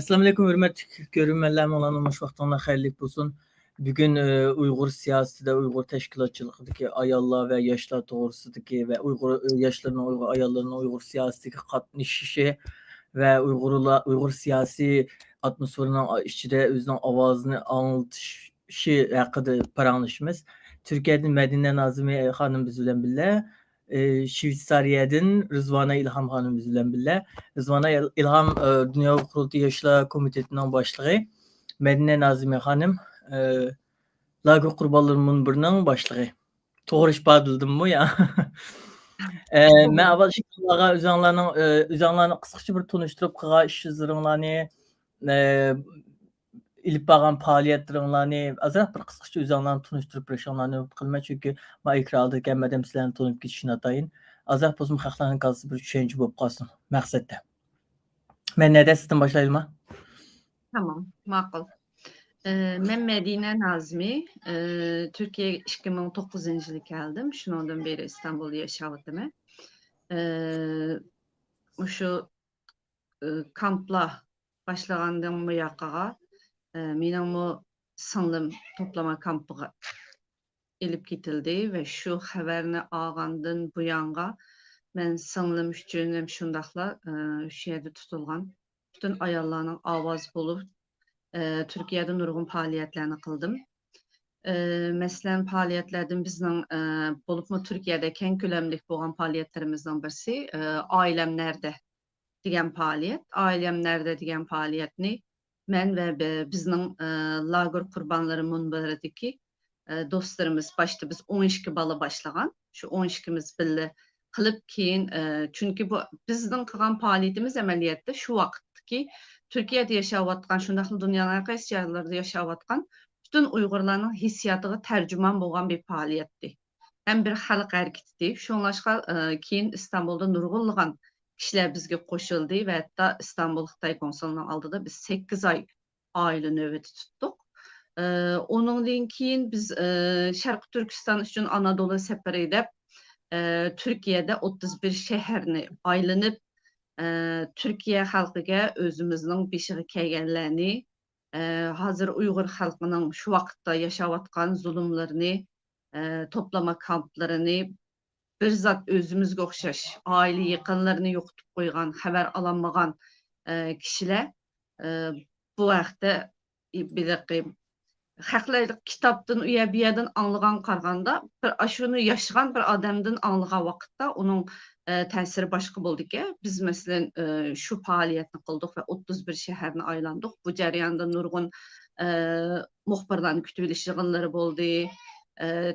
Assalamu alaikum hürmetli görünmelerime olan olmuş vaxtında xeyirlik bulsun. Bugün Uyghur siyasətində, Uyghur təşkilatçılığındakı ayallar və yaşlar doğrusudakı və Uyghur ayallarının Uyghur siyasətindəki qatnışışı və Uyghur siyasi atmosferinin içində özünün avazını anlatışı haqqında paranlaşımız. Türkiye'nin Medine Nazimi xanım bizimlə birlə, Şveysariyadan Rızvana İlham xanım bizimlə birlə. Rızvana İlham Dünya Qurultayı Yaşlar Komiteti'nin başlığı, Medine Nazimi xanım Lager Qurbanlarının birinin başlığı. Doğru ifadə bildim mi ya? Mən avval şəkillərə özünlərini qısqaça bir tanışdırıb qığa iş izlərinlərini, ilib bağlan fəaliyyətlərini, azraq bir qısqaça özünlərini tanışdırıb rəşanlarını qılma çünki mən ekranda gəlmədən sizlərini tanıyıb keçişini atayın. Azraq bozum xalqların qalsı bir düşüncə olub qalsın məqsəddə. Mən nədə sizdən başlayayım mı? Tamam, makul. Ben Medine Nazmi, Türkiye 2009 yılı geldim. Şundan beri İstanbul'da yaşadım. Şu kampla başlagandym bu ýakaga mening bu sınlym toplama kampyga elip gitildi ve şu haberini algandan bu ýanga men sınlym üçin hem şundakla şu ýerde tutulgan bütün ayallarning awaz bolup Türkiye'de nurgun faaliyetlerini kıldım. Meselen faaliyetlerden bizden bolup mu Türkiye'de ken kölemlik boğan faaliyetlerimizden birisi Ailem Nerede diyen faaliyet. Ailem Nerede diyen faaliyetini men ve bizden lager kurbanları munbaradaki dostlarımız başta biz 12 bala başlagan. Şu 12'miz birle kılıp keyin çünkü bu bizden kılan faaliyetimiz ameliyette şu vakitteki Türkiye'de yaşavatkan, şundaklı dünyanın qaysı yerlerde yaşavatkan bütün Uygurların hissiyatığı tercüman boğan bir faaliyetti. Hem bir halk hareketi. Şunlaşka keyin İstanbul'da nurgulluğun kişiler bizge koşuldu ve hatta İstanbul Xitay Konsolunun aldığı biz 8 ay aile nöbeti tuttuk. Onun keyin biz Şarkı Türkistan için Anadolu sefer edip Türkiye'de 31 şehrini aylanıp Türkiye halkıga özümüzün beşiği kelgenlerini, hazır Uygur halkının şu vakitte yaşavatkan zulümlerini, toplama kamplarını, bir zat özümüzge okşaş, aile yakınlarını yokutup koygan, haber alanmagan kişiler bu vakti bilakayım. Haklaylık kitaptın üye bir yerden anlıgan karganda, bir aşını yaşayan bir adamdan anlıgan vakitte onun təsiri başqa oldu ki, biz məsələn şu fəaliyyətini qıldıq və 31 şəhərini aylandıq. Bu cərəyanda nurgun muxbirlərin kütübülüş yığınları oldu,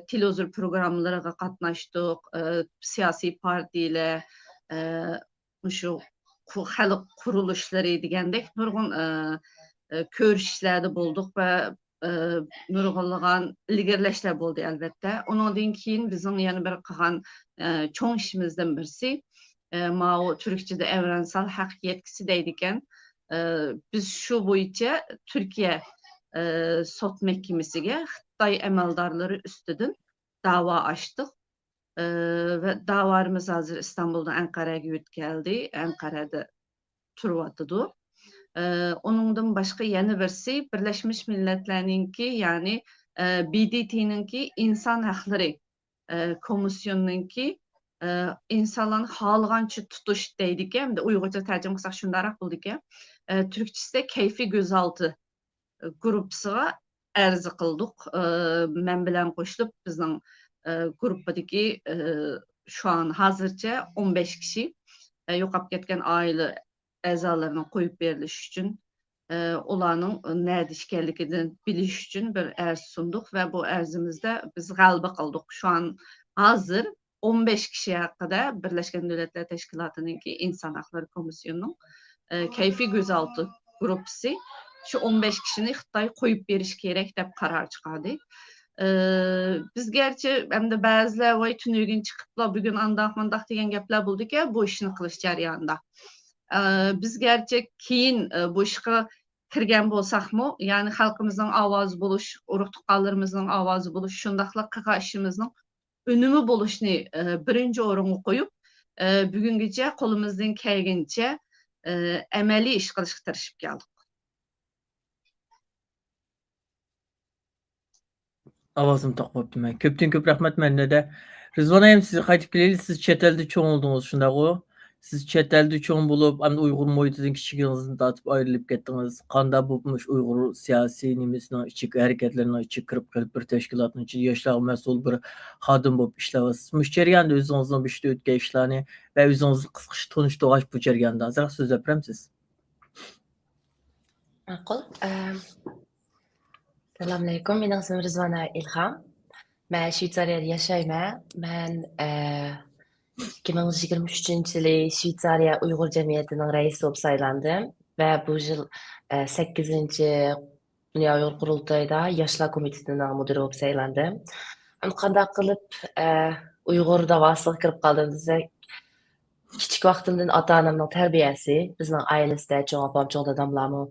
televizor proqramlarına qatnaşdıq, siyasi parti ilə, şu xalq quruluşları deyəndək nurgun görüşlərdə bolduq və nurgulluğun ilgirleşler oldu elbette. Onun keyin bizim yani bir kalan çoğun işimizden birisi Mao Türkçe'de evrensel hak yetkisi deydiken biz şu boyunca Türkiye Sot Mehkemesi'ne Xitay emeldarları üstüdün dava açtık ve davarımız hazır İstanbul'da Ankara'ya geldi. Ankara'da turvatıdı. Onundan başka yeni birisi Birleşmiş Milletler'ninki yani BDT'ninki insan hakları komisyonunki insanların halgançı tutuş deydik ki hem de Uygurca tercüme kısak şundarak bulduk ki Türkçesi keyfi gözaltı grupsuğa arz kıldık. Men bilen koşulup bizden grupdaki şu an hazırca 15 kişi yokap ketken aile əzalarına koyup veriliş üçün olanın nədir işgərlikidən biliş üçün bir ərz sunduk ve bu ərzimizdə biz qalba qaldıq. Şu an hazır 15 kişiye hakkında Birleşmiş Milletler Teşkilatı'nın ki İnsan Hakları Komisyonu'nun keyfi gözaltı grupsi şu 15 kişini Xitay koyup veriş gerek de karar çıkardı. Biz gerçi hem de bəzilə vay tünügün çıkıpla bugün andaq degen gepler bulduk ya bu işini kılış jarayanda. Biz gerçek keyin bu işe kirgen bolsak mı? Yani halkımızın avazı buluş, uruqtuqlarımızın avazı buluş, şundaqla qaqaşımızın önümü buluşunu birinci orunu koyup bugün gece kolumuzdan kelgince əməli iş qılışqa tirişib geldik. Avazım taqmaptım mən. Köpdən köp rəhmət məndə də. Rızvan ayım sizi qaytıb gələyik. Siz chet eldə çoğ oldunuz şundaq o. Siz chet eldə çoğ bulub, həm də Uyğur muhitindən kiçikliyinizdən dağıtıb ayrılıb getdiniz. Qanda bulmuş Uyğur siyasi niməsinin içi hərəkətlərinin içi qırıb qırıb bir təşkilatın içi yaşlar məsul bir xadim olub işləvəsiz. Müştəriyən də özünüzün bir işdə ötgə işlərini və özünüzün qısqış tanış doğaş bu cərgəndə. Azraq söz öpürəmsiz. Ma'qul. Assalomu alaykum. Mening ismim Rizvana Ilham. Men Shveysariyada yashayman. Men 2023-yili Shveysariya Uyg'ur jamiyatining raisi bo'lib saylandim va bu yil 8-chi Dunyo Uyg'ur qurultoyida Yoshlar komitetining mudiri bo'lib saylandim. Qanday qilib Uyg'ur davosiga kirib qoldim desak, kichik vaqtimdan ota-onamning tarbiyasi, bizning oilasida cho'ng opam, cho'ng dadamlarmi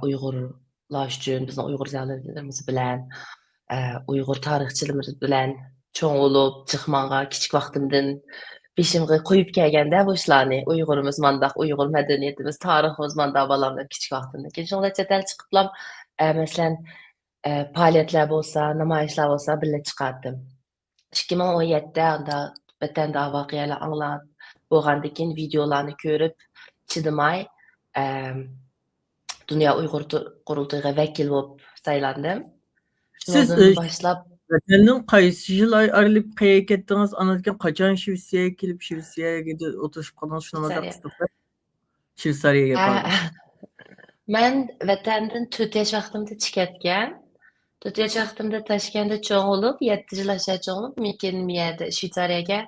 Uyg'urlar uchun, bizning Uyg'ur zavlatlarimiz bilan, Uyg'ur tarixchilarimiz bilan cho'ng bo'lib, chiqmonga kichik vaqtimdan beshimga qo'yib kelganda bu ishlarni Uyg'urimiz mandaq, Uyg'ur madaniyatimiz, tariximiz mandaq balamdan kichik vaqtimdan. Keyin shunday chet el chiqiblam, masalan, faoliyatlar bo'lsa, namoyishlar bo'lsa, birga chiqardim. 2017'de anda vatanda voqealar anglab bo'lgandan keyin videolarni ko'rib chidamay Dunyo Uyg'ur qurultoyiga vakil bo'lib saylandim. Siz Shundan boshlab vatandan qaysi yil ayrılıb qayerga ketdiniz? Anlatgan qachon Shveysariyaga kelib Shveysariyaga o'tirishib qoldingiz? Shuni mazaq qilib. Shveysariyaga pardon. Men vatandan 4 yosh vaqtimda chiqatgan. 4 yosh vaqtimda Toshkentda cho'ng bo'lib, 7 yil cho'ng bo'lib, keyin Shveysariyaga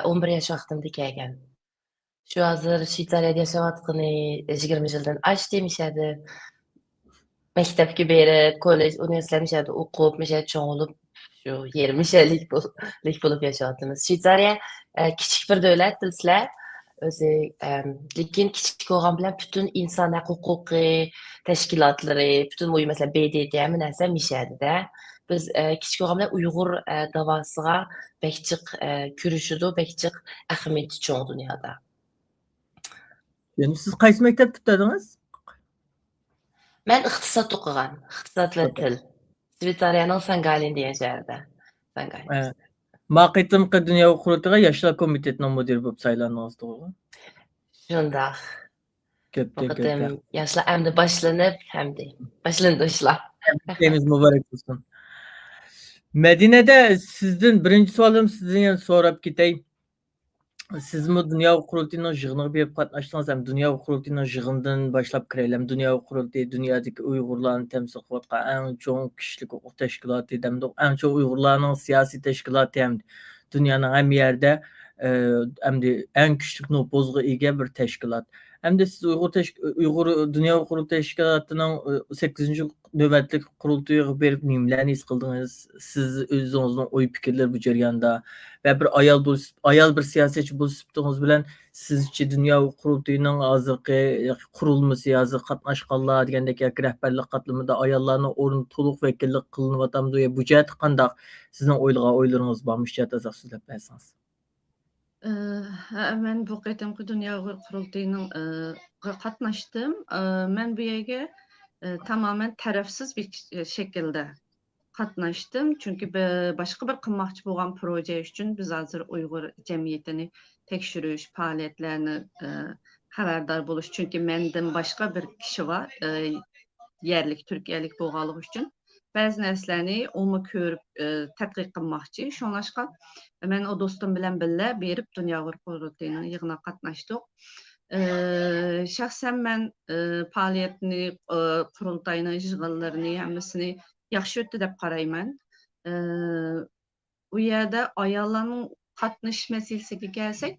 11 yosh vaqtimda kelgan. Shu hozir Shveysariyada yashayotgani 20 yildan oshdi demishadi. Maktabga berib, kollej, universitetlarda o'qib, cho'ng bo'lib, shu 20 yillik bo'lib yashayapmiz. Shveysariya kichik bir davlat bilsizlar, o'zi lekin kichik bo'lgan bilan butun inson huquqi tashkilotlari, butun bu masalan BDT hamma narsa mishadida. Biz kichik bo'lgan bilan Uyg'ur davosiga bekchiq kurishidi, bekchiq ahamiyati cho'ng dunyoda. Yani siz qaysi maktabda bitirdingiz? Men iqtisod o'qigan, iqtisod va til. Shveysariyaning Sangalin degan shahrida. Sangalin. Maqaytimqi Dunyo qurultoyiga Yoshlar komitetining mudiri bo'lib saylandingiz, to'g'rimi? Shundoq. Köpden köp. Vaqtim yoshlar hamda boshlanib, boshlandi ishlar. Temiz mübarek olsun. Medine'de sizden birinci sualım sizden yani sorup gideyim. Siz mi Dünya Kurultayı'nın yığınına bir katlaştınız hem Dünya Kurultayı'nın yığından başlayıp kireylem. Dünya Kurultayı dünyadaki Uygurların temsil kıvatqa en çok kişilik hukuk teşkilatı hem de en çok Uygurların siyasi teşkilatı hem dünyanın hem yerde hem de en küçük nüfuzga ega bir teşkilat. Hem de siz Uygur Dünya Kurulu Teşkilatı'nın 8. növbətlik qurultayıga berib nimlarni his qildingiz? Siz o'zingizning o'y fikrlar bu jarayonda va bir ayol bir siyosatchi bo'lsangiz bilan sizchi Dunyo qurultayining hozirgi qurilmasi hozir qatnashganlar degandek rahbarlik qatlamida ayollarning o'rni to'liq vakillik qilinyapti. Bu jihat qanday? Sizning o'ylaringiz bormi? Jihat azoq so'zlab bersangiz. Men bu qitimki Dunyo qurultayining qatnashdim. Men bu yerga tamamen tarafsız bir şekilde katlaştım. Çünkü başka bir qılmoqchi bo'lgan proje üçün biz hazır Uyghur cemiyetini tekşürüş, faaliyetlerini xabardar buluş. Çünkü menden başka bir kişi var, yerlik, Türkiyelik bo'lganligi üçün. Bəzi nərsəni onu görüb tədqiq qılmoqchi. Şonlaşqa men o dostum bilan birga berib Dunyo qurultayining yig'iniga qatnaşdıq. Şahsen ben faaliyetini, qurultayının yığınlarını, hamısını yaxşı ötdü deb qarayman. Bu yerdə ayollarning qatnashish masalasiga kelsak,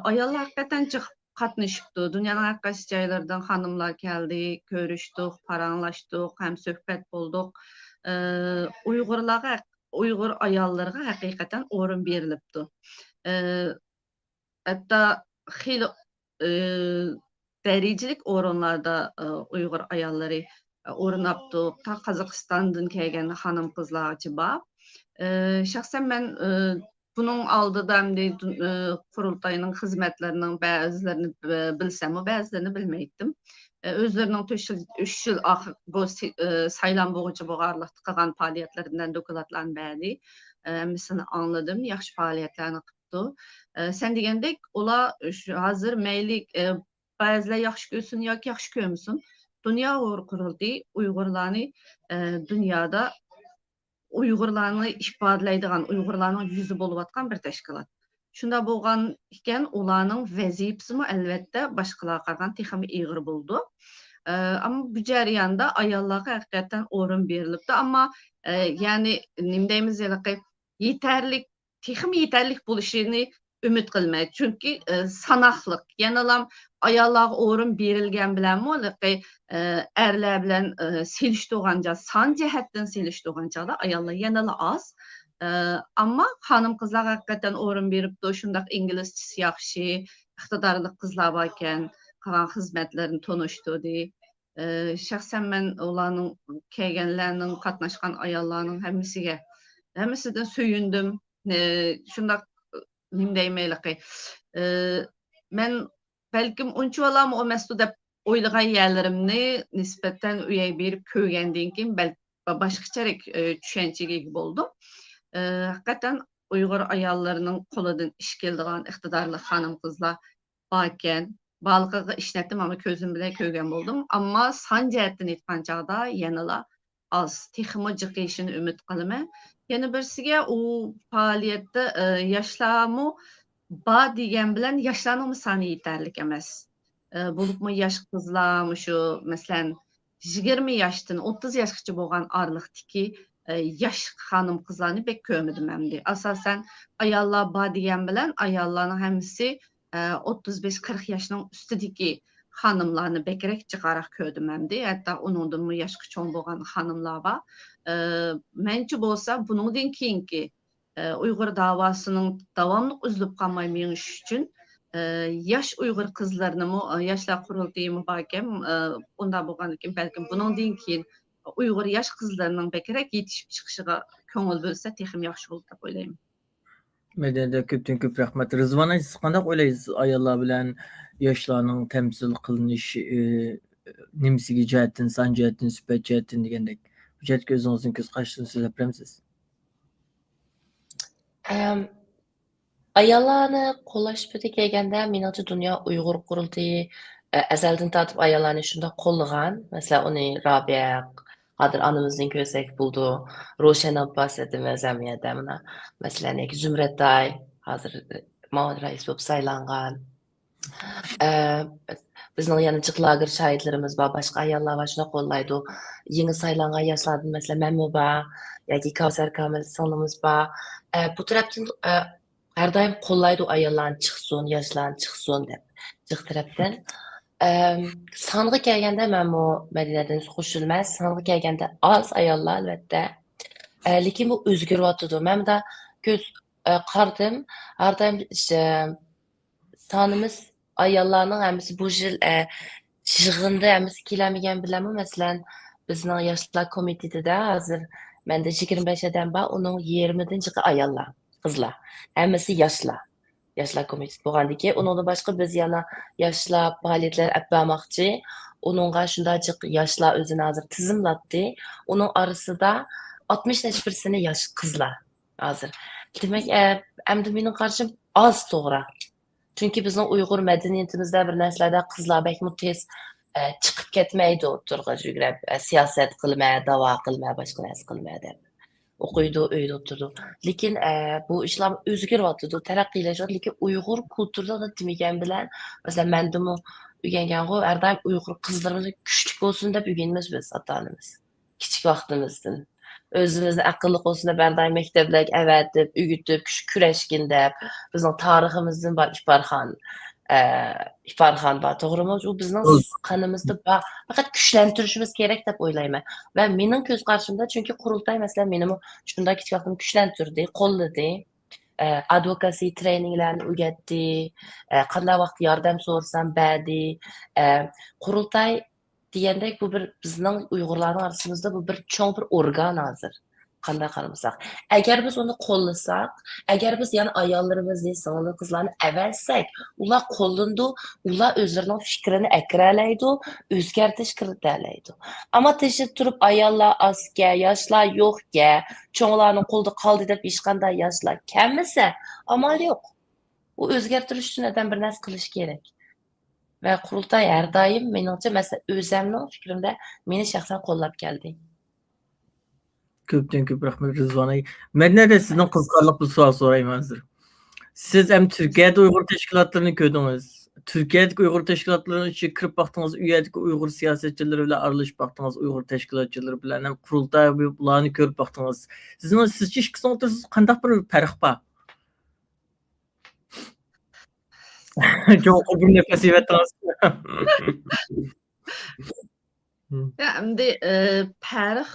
ayollar hakikaten çıxıb qatnashibdi. Dunyoning har qaysi joylaridan xonimlar keldi, ko'rishdik, paranglashdik, ham suhbat bo'ldik. Uyg'ur ayollarga haqiqatan o'rin berilibdi. Hatta xeyli dericilik oranlarda Uyghur ayolları oranaptı. Ta Kazakistan'dan kelgen hanım kızlar acaba. Şahsen ben bunun aldığı hem de qurultayının hizmetlerinin bazılarını bilsem, bazılarını bilmeydim. özlerinin 3 yıl bu saylan boğucu boğarlıq tıqagan faaliyetlerinden dokladlarını bəli. Misini anladım, yaxşı faaliyetlerini qıptı. Sen degendek, ola hazır meylik bazılar yaxşı görsün, yaxşı görmüsün. Dünya Uyghur Kuruldu, Uygurlarını dünyada Uygurlarını ifadələydiğən, Uygurların yüzü bolup atqan bir təşkilat. Şunda bolğan ikən ularning vəzifəsi əlbəttə başqalarga qaraganda texmi iğir boldu. Amma bu jarayonda ayollarga haqiqatan o'rin berilibdi. Amma yani nimdaymiz yeterlik, texmi yeterlik bo'lishini umid qilmaydi. Chunki sanoqliq, yanalam ayollarga o'rin berilgan bilanmi, erlar bilan selishtirganda, son jihatdan selishtirganda ayollar yanala az. Amma xanım qızlar haqiqatan o'rin beribdi. Shundaq inglizchasi yaxshi, iqtidorli qizlar bor ekan, qilgan xizmatlarini tanishtirdi. Şəxsən mən ularning kelganlarning, qatnaşqan ayollarning hammasidan söyündüm. Shundaq nimdaymayliqi. Men balkim unchalam o mas'ul deb o'ylagan yerlarimni nisbatan uyay berib ko'rgandan keyin boshqacharoq tushunchaga ega bo'ldim. Haqiqatan Uyg'ur ayollarining qo'lidan ish keladigan iqtidorli xonim qizlar bor ekan. Balıqığı işlettim ama közüm bile kögen buldum. Ama san cihetten etken çağda yanıla az. Texmi çıkışını ümit kılımı. Yani birisiga o faaliyette yaşlamı ba diyen bilen yaşlanımı sani yeterlik emez. Bulup mu yaş kızlar şu mesela 20 yaştan 30 yaşçı boğan arlıktaki yaş hanım kızlarını pek kömedim hem de. Asasen ayallar ba diyen bilen ayalların hemisi 35-40 yaşının üstüdeki hanımlarını bekerek çıkarak kördüm hem de. Hatta onundan mı yaşlı çoğun boğan hanımlar var. Mence bolsa bunun keyinki Uyghur davasının davamlıq üzülüp kalmayı meniş üçün yaş Uyghur kızlarını mı, yaşlar kurulduğu mu bakem, onda boğan kim belki bunun keyin Uyghur yaş kızlarının bekerek yetişip çıkışıga köngül bölse texim yaxşı olur dep oylayım. Medeniyetde köpten köp rahmet. Rızvan siz qandaq o'ylaysiz ayollar bilan yoshlarning temsil qilinish nimsigi jihatdan, san jihatdan, sifat jihatdan degandek. Bu jihatga o'zingizning ko'z qarashingizni so'zlab beramiz? Ayollarni qo'llash bitiga kelganda menimcha dunyo Uyg'ur qurultiyi azaldan tortib ayollarni shundoq qo'llagan. Masalan, uni Robiya hozir onamizning ko'rsak bo'ldi. Ro'shan Abbos edimiz jamiyatda mana. Masalan, Zumratday hozir Ma'mud rais bo'lib saylangan. Bizning yana jiqlagir shohidlarimiz bor, boshqa ayollar va shuna qo'llaydi. Yangi saylangan yoshlardan masalan Mammu bor yoki Kavsar Kamil sonimiz bor. Bu tarafdan har doim qo'llaydi ayollarni chiqsin, yoshlarni chiqsin deb. Jiq tarafdan songa kelganda men bu Madinadan qo'shilmas, songa kelganda oz ayollar albatta. Lekin bu o'zgaryapti. Men de ko'z qardim, har doim sonimiz ayollarning hammasi bu yil yig'inda hammasi kelamagan bilanmi, masalan, bizning yoshlar komitetida hozir menda 25 odam bor, uning 20dan chiqi ayollar, qizlar. Hammasi yoshlar. Yoshlar komiteti bo'lgandan keyin undan boshqa biz yana yoshlar faoliyatlar olib bormoqchi. Uningga shunday yoshlar o'zini hozir tizimlatdi. Uning orasida 60% yosh qizlar hozir. Demak, endi mening qarashim oz to'g'ri. Chunki bizning Uyg'ur madaniyatimizda bir narsalarda qizlar bekmi tez chiqib ketmaydi o'tirg'a yugrab, siyosat qilma, da'vo qilma, boshqa narsa qilma deb. O'qiydi, uyda o'tirdi. Lekin bu ishlar o'zgaryapti, taraqqiylashadi, lekin Uyg'ur kulturida demagan bilan, masalan, mendimi o'rgangan-ku, har doim Uyg'ur qizlarimiz kuchli bo'lsin deb o'rganamiz biz ota-onamiz. Kichik vaqtimizdan. Özümüzün aqlli olsun deb, har doim maktablarga avatib, o'gitib, kurashgin deb, bizning tariximizdan bor ifarxon bor, to'g'rimi? U bizning qonimizda bor. Faqat kuchlantirishimiz kerak deb o'ylayman. Va mening ko'z qarashimda, chunki qurultay masalan meni shunday kichik vaqtimda kuchlantirdi, qo'lladi. Advocacy traininglarni o'rgatdi, qanday vaqt yordam so'rasam berdi. Qurultay degandek bu bir bizning Uyg'urlarning orasimizda bu bir cho'ng bir organ hozir. qanday qaramasaq. Agar biz uni qo'llasak, agar biz yana ayollarimizni, singil qizlarni avasak, ular qo'llindi, ular o'zlarining fikrini akralaydi, o'zgartirish kiritalaydi. Ammo teshib turib ayollar ozga, yoshlar yo'qga, cho'nglarning qo'lida qoldi deb hech qanday yoshlar kelmasa, amal yo'q. U o'zgartirish uchun adam bir narsa qilish kerak. Va qurultay har doim meningcha masalan o'zimning fikrimda meni shaxsan qo'llab keldi. Köpten köp rahmet Rızvan Ay. Ben de sizden kızkarlık bir soru sorayım hazır. Siz hem Türkiye'de Uygur teşkilatlarını gördünüz. Türkiye'deki Uygur teşkilatlarının içine kirip baktınız, üyedeki Uygur siyasetçileri bile aralışıp baktınız, Uygur teşkilatçıları bile hem kurultay bulanı görüp baktınız. Sizce ikisini otursunuz, kandak bir fark var? Çok bir nefes ettiniz. Endi tarix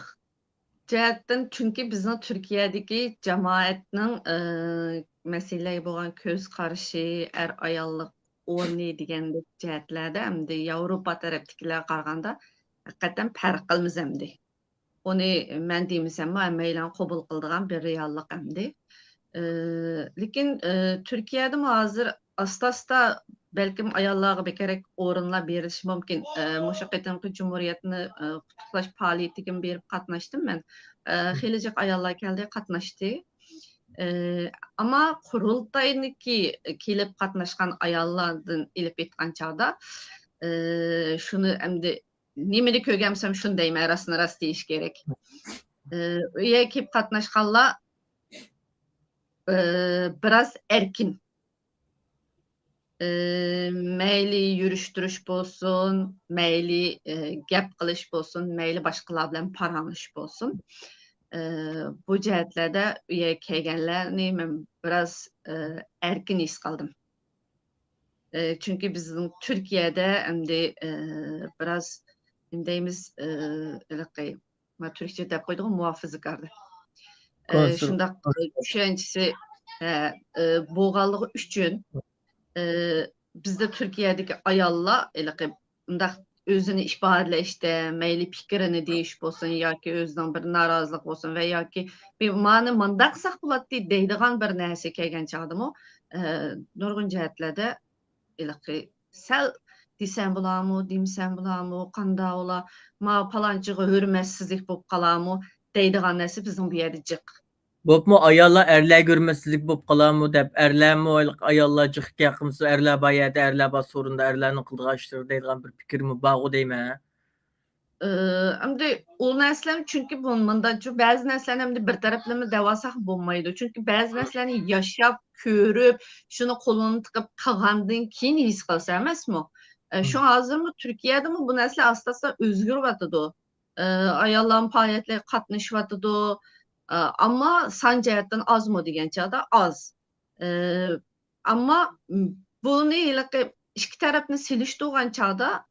jihatdan chunki bizning Turkiyadagi jamoatning masalaga bo'lgan ko'z qarashi, ayollik o'rni degandek jihatlarda endi Yevropa tarafdagilarga qaraganda haqiqatan farq qilmiz endi. Uni men demasam, hammalar qabul qiladigan bir reallik endi. Lekin Turkiyada hozir asta-asta belki ayollarga bekerek o'rinlar berilishi mumkin. Mushu qitimqi Cumhuriyetni qutlash faoliyatiga berib qatnashdim men. Xelijiq ayollar keldi, qatnashdi. Ama qurultayniki kelib qatnashgan ayollardan ilib etgan chog'da shuni endi nimani ko'rgamsam shuni deyman, rostini rost deyish kerak. U yerga kelib qatnashganlar biraz erkin. Meyli yürüştürüş bolsun, meyli gap qilish bolsun, meyli başqalar bilan paranış bolsun. Bu jihatlarda u yerga kelganlarni men biraz erkin his qildim. Chunki bizning Turkiyada endi biraz deymiz Türkçe deb qo'ydik, muhofazakor. Shundaq tushunchisi bo'lganligi uchun bizde Türkiye'deki ayollar undaq özünü ifadələşdə, meyli fikrini deyiş bolsun, yoki özündən bir narazılıq bolsun və yoki bir məni mandaqsaq bulatdı deydigan bir nəsə kelgan çağdımı, nurgun cəhətlərdə sel desəm bulamı, demsəm bulamı, qanda ola, ma palancığı hörmətsizlik bolup qalamı deydigan nəsə bizim bu yerdə cıq. Bopmu ayollar erler görmesizlik bop kalamı dep erler mi ayollar cık yakımsı erler bayada erler bas sorunda erlerin kıldığı açtırır deydiğen bir fikir mi bağı değil mi? Endi o nəslənin çünki bunda bəzi nəslənin hem bir tərəfləmə davasaq bulmaydı. Çünki bəzi nəsləni yaşab, körüb, şunu qolunu tıqıb qılğandan keyin his qılsa emasmı? Şu hazırmı Türkiye'de mi bu nəslə asla özgür vatıdı. Ayolların fəaliyyətləri qatnışvatıdı. Ama san cəhətdən az mı degan çağda az. Ama bunu iki tərəfini silişdirən çağda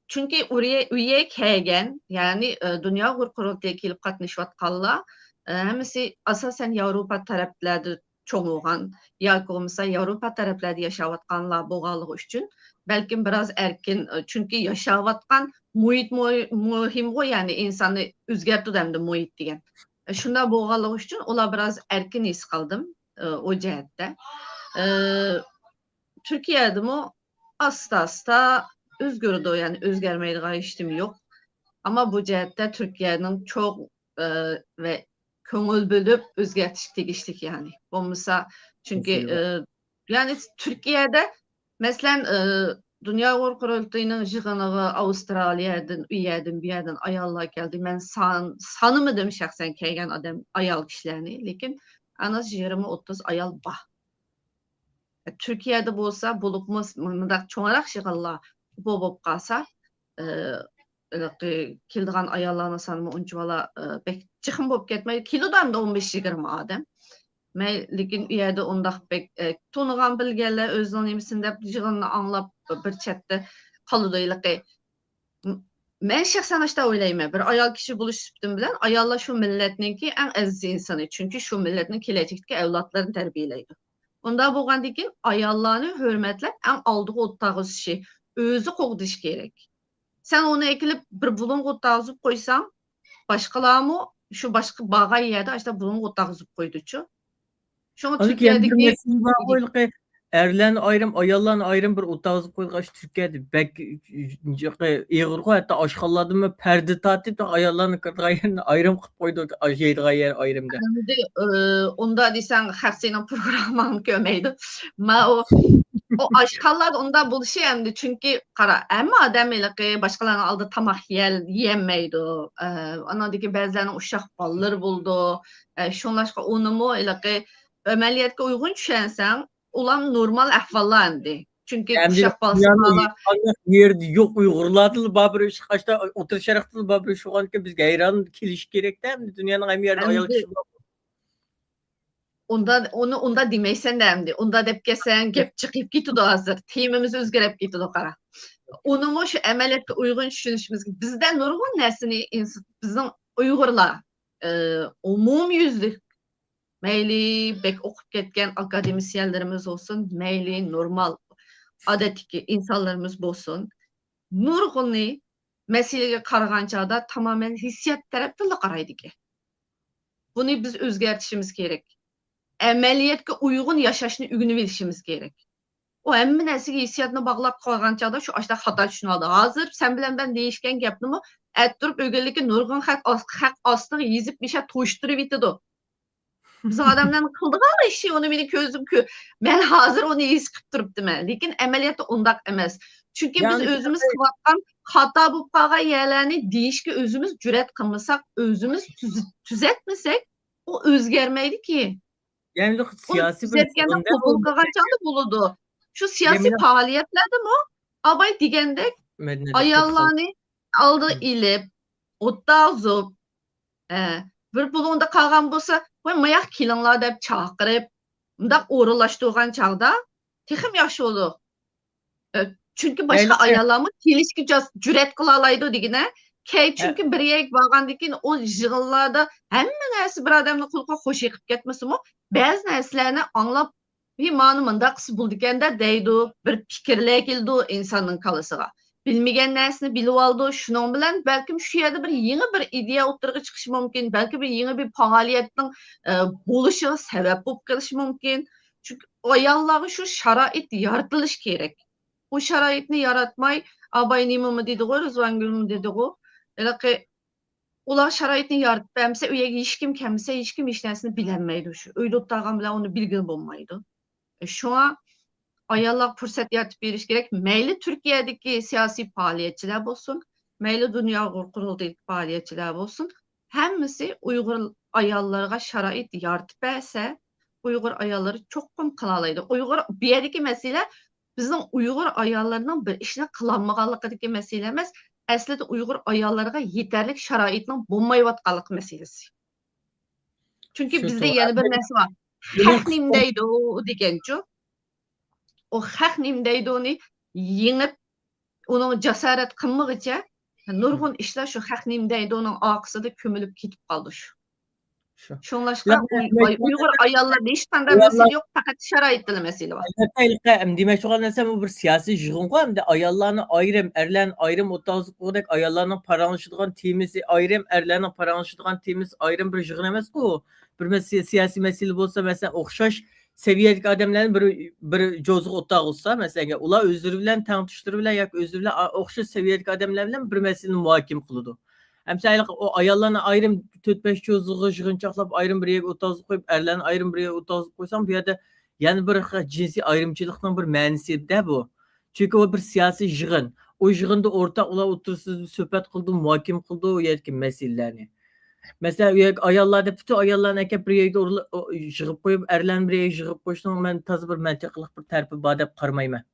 çünki üye kelgan, yani Dünya Uygur Qurultayıga kelib qatnashayotganlar hamisi asosan Yevropa taraflarda cho'ng bo'lgan yoki bo'lmasa Yevropa taraflarda yashayotganlar bo'lganligi uchun balkim biraz erkin, chunki yashayotgan muhit muhim go, yani insonni o'zgartirdi hamda muhit degan. Shunda bo'lganligi uchun ular biraz erkin his qildim o jihatda. Türkiye'de mi asta özgürdü, yani özgərməydiği işim yox. Ama bu cəhətdə Türkiye'nin çox ve köngül bölüb özgərtiş tegişlik yani. Olmasa çünkü yani Türkiye'de məsələn Dünya Uygur Qurultayının yığınığı Avustraliya'dan, üyədən, bir yerdən ayollar geldi. Ben sanımadım şəxsən kelgan adam ayol kişilərini, lekin anas 20-30 ayol var. Türkiye'de bolsa bulupmuz mındaq çoğaraq yığınlar bolup qalsa kildiğan ayollarının sanımı unçuvala bek çıxın bolup ketməydi. Kilodan da 15-20 adam. Lekin üyədə ondaq bek tonuğan bilgənlər özünün emisində yığınını anlap bir chatdə qalıdı. Ben şəxsən açda oylayım. Bir ayol kişi buluşubdum bilen ayollar şu milletninki en əziz insanı. Çünkü şu milletin keləcəkdəki evlatlarını tərbiyələydi. Onda bolğandan keyin ayollarni hörmətlab ən aldığı otdağız şey özü qoğduş gerek. Sen onu ekilip bir bulun otağızıp koysan, başkalar mı şu başka bağa yerde işte bulun otağızıp koyduçu. Şunu Anki yani bir Türkiye'deki mesele var koyulqı erlen ayrım, ayallan ayrım bir otağızı koyulqaş Türkiye'de bek eğir hatta aşkalladın mı perde tatip de ayallan kırgayın ayrım kıp koydu ajeydiği yer ayrımda. Endi onda desen hepsinin programını görmeydi. Ma o aşkallar onda buluşu endi çünkü kara ama adam ile başkalarının aldı tamak yemeydi. Anadaki bazılarının uşaq balları buldu. Şunlaşka onu mu ile ameliyatga uygun düşensen ulan normal ahvallar endi. Çünkü Yani uşaq balası dünyanın yerde yok Uygurlardı babır şu kaçta oturuşaraklı babır şu anki biz gayran kiliş gerek değil mi? Dünyanın hem yerde ayalı kişi var. onda demeysen de endi. Onda dep gelsen gep çıkıp gitti hazır. Timimiz özgerip gitti kara. Onu mu şu ameliyatga uygun düşünüşümüz bizden nurgun nesini bizim Uygurlar umum yüzlük meyli bek okup ketken akademisyenlerimiz olsun, meyli normal adetiki insanlarımız olsun. Nurgunu meseleye qaragан çağda tamamen hissiyat tarafıyla qaraydı ki. Bunu biz özgertişimiz gerek. Ameliyatga uygun yaşaşını ügünü bilişimiz gerek. O emmi nəsiga hissiyatını bağlap koygan çağda şu aşda hata düşünüyordu. Hazır sen bilen ben değişken yaptım ettirip ögellikle nurgun hak astığı yizip bir şey toşturup bitidi. Biz adamdan kıldık ama işi onu beni közüm ki. Ben hazır onu iz kıp durup deme. Lekin ameliyatı ondak emez. Çünkü Yani biz özümüz kıvatkan hata bu pağa yerlerini değişki özümüz cüret kılmasak, özümüz tüzetmesek o özgermeydi ki. Yani siyasi bir Tüzetkenden kubulkağa çadı buludu. Şu siyasi Yemin- faaliyetlerde mi? Abay digende ayallarını aldı ilip, otta zup, bir bulunda kalgan bolsa, "Voy mayak kilinglar" dep çaqırıp, mundaq uğurlaştırgan çağda texim yaxşı olur. Çünkü başka Yani- ayallarımı kelişki cüret kılalaydı digine. Çünkü bir yek bağandikin o jığıllarda hemme nersi bir adamın kulka hoş yıkıp ketmesi mi? Bazı nerslerini anlap bir manı mındaqsı buldikende deydi, bir fikirle geldi insanın kalısıga. Bilmegen nersini bilip aldı. Şunun bilen belki şu yerde bir yeni bir ideya ortaya çıkışı mümkün. Belki bir yeni bir faaliyetin buluşu sebep bulup kılışı mümkün. Çünkü o ayalları şu şarait yaratılış gerek. O şaraitni yaratmay abay nimamı dedi o, Rızvan Gül'üm dedi o. Elaki ular şaraitni yaratıp emse üye hiç kim kemse hiç kim işlersini bilenmeydi şu. Öyle ottağım bile onu bilgin olmaydı. Şu an ayallar fırsat yaratıp bir iş gerek. Meyli Türkiye'deki siyasi faaliyetçiler olsun. Meyli dünya kurulduğu faaliyetçiler olsun. Hemmisi Uygur ayallarına şarait yaratıp ise Uygur ayalları çok kom kılalaydı. Uygur bir yerdeki mesele bizim Uygur ayallarının bir işine kılanmağanlıqdaki mesele emas. Aslında Uygur ayallarına yeterlik şaraitinin bulmayıvatqanlık meselesi. Çünkü Şu bizde doğru. yeni bir nesli var. Haqnimdeydi o degencu. O haqnimdeydi onu yengip onun cesaret kılmağıca nurgun işler şu haqnimdeydi onun aksıda kömülüp kitip kaldı şu. Şunlaşka Uygur ayallar hiç tane mesele yok fakat şaraitli mesele var. Demek şu an mesela bir siyasi jığın var hem de ayallarını ayrım, erlerin ayrım otağızlık olarak ayallarının paranlaşıdığın timisi ayrım, erlerin paranlaşıdığın timis ayrım bir jığın emez bu. Bir mesele siyasi mesele olsa mesela okşaş seviyedeki adamların bir cozuk otağı olsa mesela ular özürü bilen tanıştırı bilen yak özürü bilen okşaş seviyedeki adamlar bilen bir meselenin muhakim kılıdı. Mesela o ayallarına ayrım 4-5 çozuğu jığınçaklap ayrım bir yere otağızlık koyup erlerin ayrım bir yere otağızlık koysam bir yerde yani bir cinsi ayrımcılıktan bir mənisi de bu. Çünkü o bir siyasi jığın. O jığında ortak ola otursuz söhbət qıldı, muhakim qıldı o yerdeki meselelerini. Mesela ayallarda bütün ayallarını ekip bir yerde jığıp koyup erlerini bir yere jığıp koyuştan ben tazı bir məntiqliq bir tərpi badab qarmayman.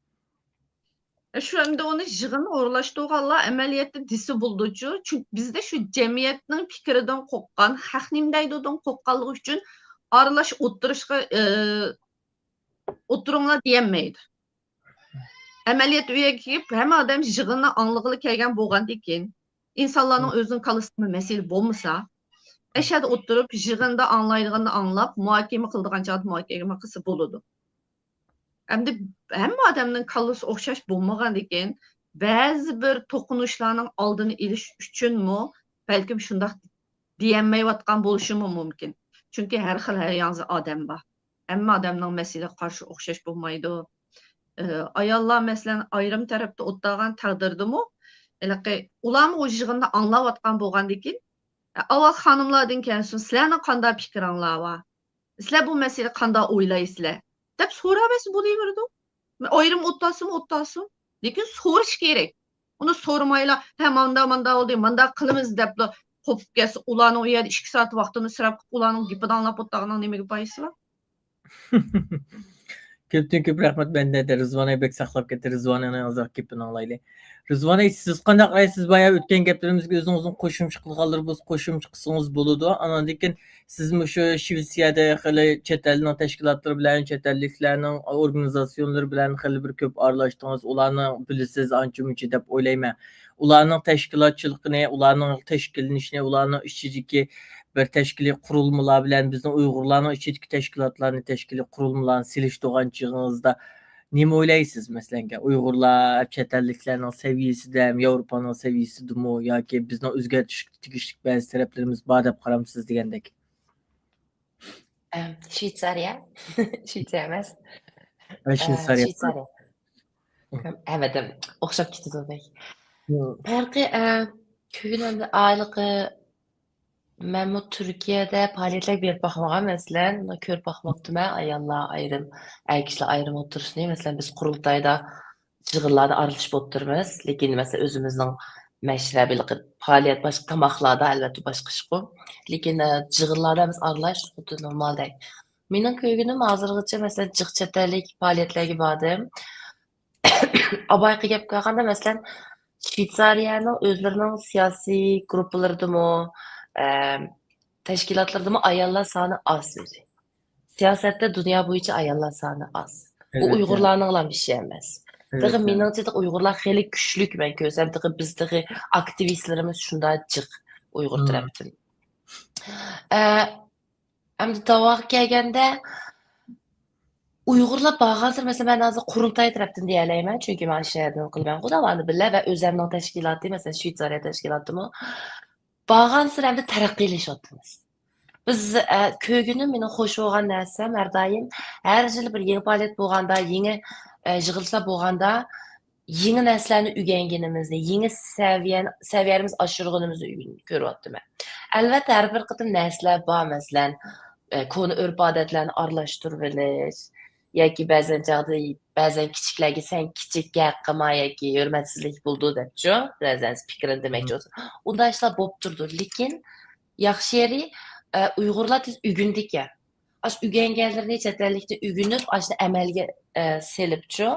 Şu anda onu jığını uğurlaştırğanlar əməliyyatda disi bulducu. Çünkü bizde şu cemiyetinin fikrinden kokkan, haqnimdeydidən kokkanlığı üçün aralaş oturumlar diyenmeydi. Əməliyyat üye giyip hem adam jığını anlıqlı kelgen boğan dikin. İnsanların özünün kalısını mesele bolmasa, eşhədə oturup jığında anlaydığını anlap, muhakeme kıldığan çağda muhakeme kısı buludu. Hem de hem adamın kalısı okşaş bulmağan dikin, ba'zi bir to'qinishlarning oldini olish uchunmi balkim shundoq deyolmayotgan bo'lishimi mumkin. Chunki har xil har yangi odam bor. Hamma odamning masalaga qarshi o'xshash bo'lmaydi. Ayollar masalan ayrim tarafda o'ttirgan taqdirdimi, ularni o yig'inni anglayotgan bo'lgandan keyin avval xonimlardan kelsin, sizlarning qanday fikringlar bor? Sizlar bu masala qanday o'ylaysizlar? deb so'raversa bo'laveradi. Ayrim o'ttasimi. Lekin so'rash kerak. Uni so'ramaylar, ha manda oldi, manda qilamiz deb qo'pib kelsa, ularni u yerda 2 soat vaqtini sarf qilib, ularning gapini anglab o'tganning nimaga foydasi bor? Ko'pdan ko'p rahmat. Benda de Rizvonay bek saqlab ketdi. Rizvonayning uzoq gapini anglaylik. Rizvonay, siz qanday qaraysiz? Boya o'tgan gaplarimizga o'zingizning qo'shimcha qilganlar bo'lsa qo'shimcha qilsangiz bo'ladi. Andan keyin sizmi shu Shvetsiyada hali chet elning tashkilotlari bilan, chet elliklarning organizatsiyonlari bilan hali bir ko'p aralashdingiz. Ularni bilasiz ancha-muncha deb o'ylayman. Ularning tashkilotchiligini, ularning tashkillanishini, ularning ichidagi bir tashkiliy qurilmalar bilan bizning Uyg'urlarning ichidagi tashkilotlarni tashkiliy qurilmalarni silishtirganchig'ingizda nima o'ylaysiz? Masalan, Uyg'urlar chet elliklarning saviyasidami, Yevropaning saviyasidami yoki bizning o'zgartish tegishli ba'zi taraflarimiz bor deb qaramsiz degandek. Shvetsariya. Shvetsiya emas. Shvetsariya. Shvetsariya. Hamadim o'xshab ketadi. Farqi ko'nglimda ayliqi men bu Türkiye'de faaliyetler berip bakmagan mesela körüp bakmaktım ayollar ayrım, erkekler ayrım oturuşunu mesela biz kurultayda çığırlarda aralışıp otururuz. Lekin mesela özümüzün meşrebilik faaliyet başka tamaklarda elbette başka iş bu. Lekin çığırlarda biz aralışıp bu normal değil. Benim köygünüm hazırlıkça mesela cıkçetelik faaliyetleri vardı. Abayqı gap kalganda mesela Shvetsariyaning o'zlarining siyosiy gruppalarida tashkilotlardami ayollar soni az o'zi. Siyosatda dunyo bo'yicha ayollar soni az. Bu Uyg'urlarning ham ishi emas. Tig'i meningcha Uyg'urlar xeli kuchlik men ko'rsam, tig'i bizdagi aktivistlarimiz shunday jiq Uyg'ur tarafdan. Endi tavoq kelganda Uyg'urlar bag'azir mesela ben hozir qurultay tarafdan deyalayman, chunki men shahardan qilman Xudolarni billah va o'zimning tashkiloti, mesela Shvetsariya tashkilotimi bag'azir endi taraqqiylashayapmiz. Biz köygünün meni xo'sh bo'lgan narsam har doim har yil bir yangi faoliyat bo'lganda, yangi yig'ilishlar bo'lganda yangi narsalarni o'rganganimizni, yangi saviyamiz oshirganimizni ko'ryapman. Albatta har bir qatim narsalar bor, masalan, konu urf-odatlarni aralashtirib yoki ba'zan kichiklarga sen kichikka qilma yoki hurmatsizlik bo'ldi debchi, ba'zan fikrini demoqchi bo'lsa. Unday ishlar bo'lib turdi, lekin yaxshi yeri Uyg'urlar tez o'rgandik-ya. Ash o'rganganlarni chet ellikda o'rganib, ashni amalga selibchi,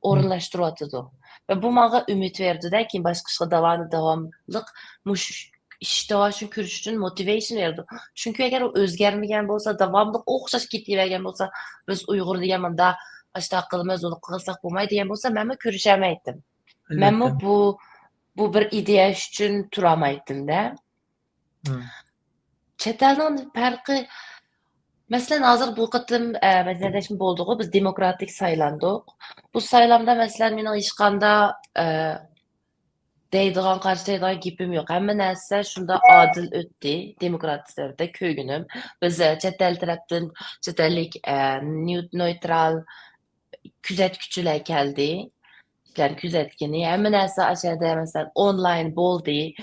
o'rinlashtiryotdi. Va bu menga umid berdi-da, keyin boshqa ishga davomliq mush ishda uchun ko'rish uchun motivation berdi. Chunki agar u o'zgarmagan bo'lsa, davomli o'xshash ketavergan bo'lsa, biz Uyg'ur degan menda ashta qilamiz, uni qilsak bo'lmaydi degan bo'lsa, men ko'rishamaydim. Men bu bir ideya uchun turamaydim-da. Chet elning farqi masalan hozir bu qatim madaniyatleşme bo'ldi-ku, biz demokratik saylandik. Bu saylamda masalan mening hech qanday deydigan qarshi deydigan gapim yo'q. Hamma narsa shunda adil o'tdi, demokratlarda ko'nglim. Biz chet el tarafdan chet ellik neutral kuzatuvchilar keldi. Ishlarni kuzatgani, hamma narsa aşağıda masalan online bo'ldi.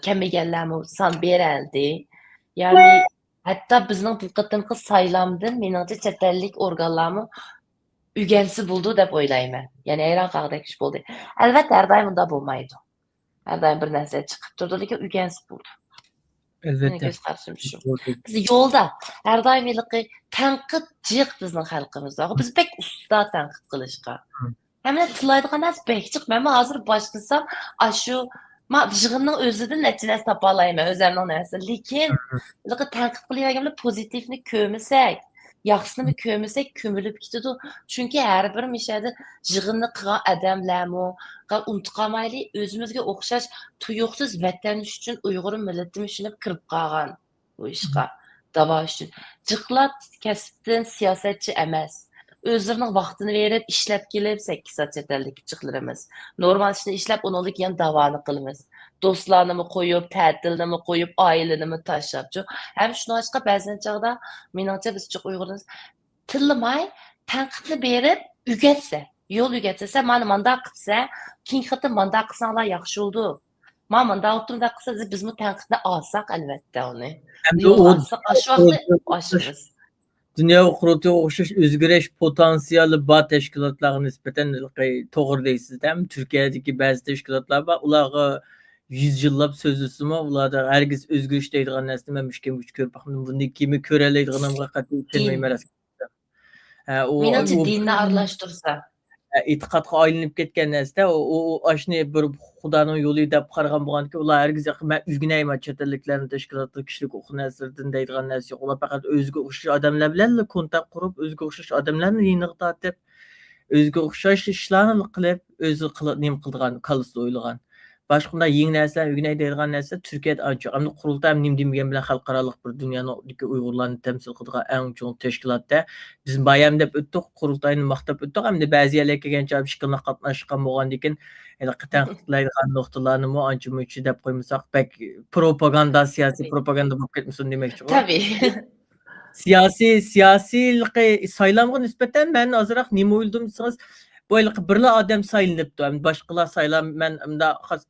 Kamaganlarmi son berildi. Yani hatta bizning bu qatimqi saylamdan meningcha chet ellik organlarmi o'rgansi bo'ldi deb o'ylayman. Ya'ni hayron qoldik ish bo'ldi. Albatta har doim unda bo'lmaydi. Har doim bir narsa chiqib turdi, lekin o'rgansi bo'ldi. Albatta. Biz yo'lda har doim tanqid jiq bizning xalqimizda. Biz pek usta tanqid qilishga. Hamma tilaydigan narsa pek jiq. Men hozir boshlasam, shu yig'inning o'zidan necha narsa topa olmayman, o'zimning narsa. Lekin tanqid qilayotganda pozitivni ko'rmasak, yaxshisini ko'rmasak ko'milib ketadi. Chunki har bir mishada yig'inni qilgan odamlarmi, unutqamayli o'zimizga o'xshash tuyuqsiz vatan uchun Uyg'ur millatimiz tushunib kirib qolgan bu ishga davo uchun. Jiqlar kasbdan siyosatchi emas. özlerinin vaxtını verip işlep gelip 8 saat çetellik çıqlarımız. Normal işini işlep onu keyin davanı qılımız. Dostlarını mı koyup, tətilini mi koyup, aileni mi taşlap. Hem şunu açqa bəzən çağda menimcə biz çox Uyg'uruz tillamay tanqidni berib ügetse, yol ügetse, mani manda qilsa, keyin xati manda qilsanglar yaxshi oldu. Mana manda o'ttirda qilsa biz bu tanqidni olsak albatta uni. Hem de Yol o olsak aş vaqtda aşırız. Dünya Kurultayı o'xshash o'zgarish potensiali bor tashkilotlarga nisbatan to'g'ri deysiz ham Turkiyadagi ba'zi tashkilotlar bor ularga 100 yillab so'zlasimi ularda hargiz o'zgarish deydigan narsani men hech kim ko'rib boqmadim bunday kimi ko'ralaydiganimga qat'iy ishonmayman. Menimcha dinni aralashtirsa e'tiqodga aylanib ketgan narsa u ashni bir xudoning yo'li deb qaragan bo'lganki ular hargiz men o'rganayman chet elliklarni tashkilotda kishilik o'qi narslardan deydigan narsa yo'q ular faqat o'ziga o'xshash odamlar bilan kontakt qurib o'ziga o'xshash odamlarni yiniq tortib o'ziga o'xshash ishlarni qilib o'zi nima qildigan kallasida o'ylagan boshqa yangi narsalar o'rganay deydigan narsa Turkiyada ancha hamda qurultay ham nima degan bilan xalqaroliq bir dunyodagi Uyg'urlarni tamsil qiladigan eng chong tashkilotda biz bayam deb o'tdik qurultayni maqtab o'tdik hamda ba'zi yerlarga kelgancha ishqilni qatnashgan bo'lgandan keyin tanqidlaydigan nuqtalarni ancha muncha deb qo'ymasak bak propaganda siyosiy propaganda bo'lib ketmasin demoqchi. tabii. Siyosiy saylamga nisbatan men ozroq nima o'yladim desangiz bu birla odam saylanibdi boshqalar saylam men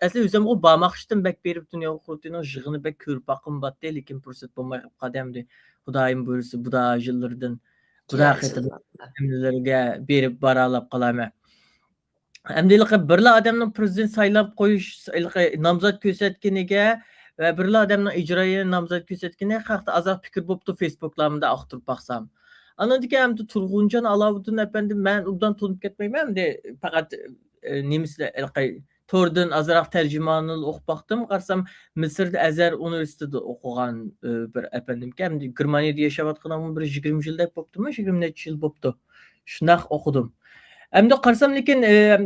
asli o'zimga bormoqchidim bak berib dunyo qurultining yig'ini bak ko'rib boqim batdi lekin fursat bo'lmay qadamdi xudoyim buyursa bu da yillardan xudo xatimlarga berib boralab qolaman. Hamdiliqi birla odamning prezident saylab qo'yish nomzod ko'rsatganiga va birla odamning ijroiya nomzod ko'rsatganiga haqida azoq fikr bo'libdi Facebook'lamda aqtirib baqsam. Anadaki hem de Turguncan Alavuddin efendim ben ondan tanıp ketmeyim de fakat nemisle Tordan azraq tercümanını oxup baxdım. Qarsam Mısır'da Azər Üniversitede oxuğan bir efendim ki hem de Germaniyada yaşab atqanam bir 20 yılda bopdum, 20 neçə yıl bopdu. Şunaq oxudum. Hem de qarsam lekin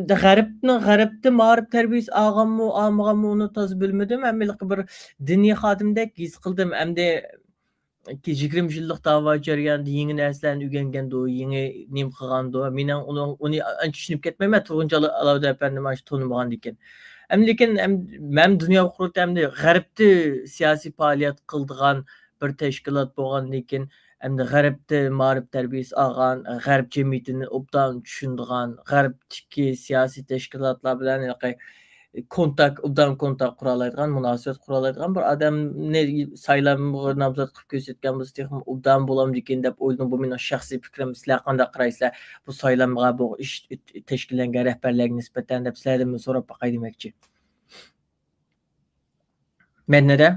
g'arbni ma'rif tərbiyəsi ağamı, amğamı onu taz bilmedim. Hem bir diniy xadimdek his qildim. Hem de ki 20 yıllık dava jarayonida yangi narsalarni o'rganganda yangi nim qilganda men uni ancha tushunib ketmayman Turg'unjon Alavuddin efendim mana shu tanımagan ekan. Lekin men dunyo qurultayida g'arbda siyosiy faoliyat qildigan bir tashkilot bo'lgandan keyin hamda g'arbda ma'rif tarbiyasi olgan g'arb jamiyatini obdan tushundigan g'arbdagi siyosiy tashkilotlar bilan kontak qura oladigan munosabat qura oladigan bir odamni saylanma nomzod qilib ko'rsatgan bo'lsa ham obdan bo'lamdi ekan deb o'yladim. Bu mening shaxsiy fikrim. Sizlar qanday qaraysizlar bu saylanmaga bu ish tashkillangan rahbarlarga nisbatan deb sizlardan so'rab boqay demoqchi. Men neda?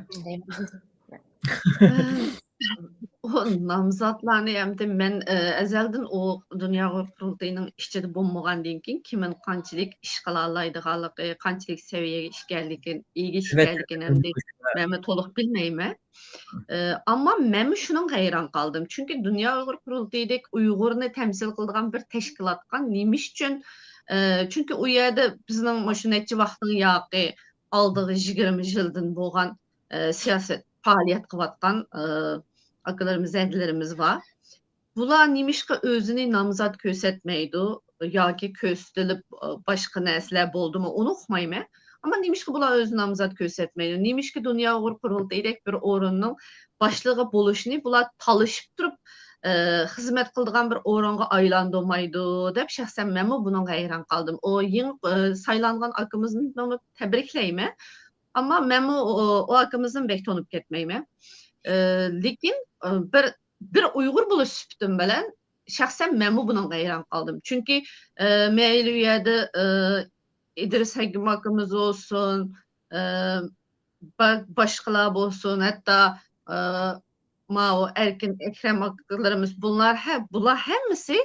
O namzatlarını hem de ben ezelden o Dünya Kurultayının işçide bulmağandan keyin kimin qanchalik ish qila oladiganligi, qanchalik seviyaga ish kelganligini, iyi ish kelganligini hem de men to'liq bilmayman. Ama men shunun hayron qoldim. Çünkü Dünya Kurultayidagi Uyg'urni temsil qiladigan bir tashkilotga nima uchun çünkü u yerda bizning shu necha vaqtning yoqi oldiga 20 yildan bo'lgan siyoset faoliyat qilayotgan akalarımız, zəndilərimiz var. Bunlar nimişqə özünü namzat göstərməydi, ya ki köstülüb başqa nəslər oldu mu onu oxumayım. Amma nimişqə bunlar özünü namzat göstərməydi. Nimişqə Dünya Kurultayıdək bir orunun başlığı buluşunu bunlar talışıb durub xizmət qıldığan bir orunğa aylandırmaydı deyə şəxsən mən bunun hayran qaldım. O yeni saylanğan akımızın onu təbrikləyim. Amma mən o akımızın bək tonub getməyim. Lekin bir Uyghur buluş süptüm bilen şahsen ben bunun hayran kaldım. Çünkü meyli üyede İdris Hakim hakkımız olsun, başkalar olsun, hatta Mao, Erkin, Ekrem hakkılarımız bunlar hepsi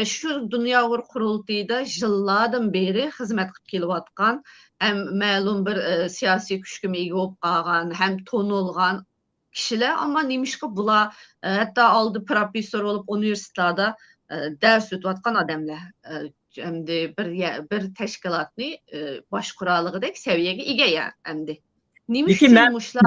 şu Dünya Kurultayıda yıllardan beri hizmet kılıvatkan, hem məlum bir siyasi küçkümü ega olub qalğan, hem tonulğan kişiler ama nimişki bula hatta aldı profesör olup üniversitede ders ötüvatkan adamlar hem de bir teşkilatını baş kuralıqdaki seviyeye ega ya hem de. Nimiş olmuşlar?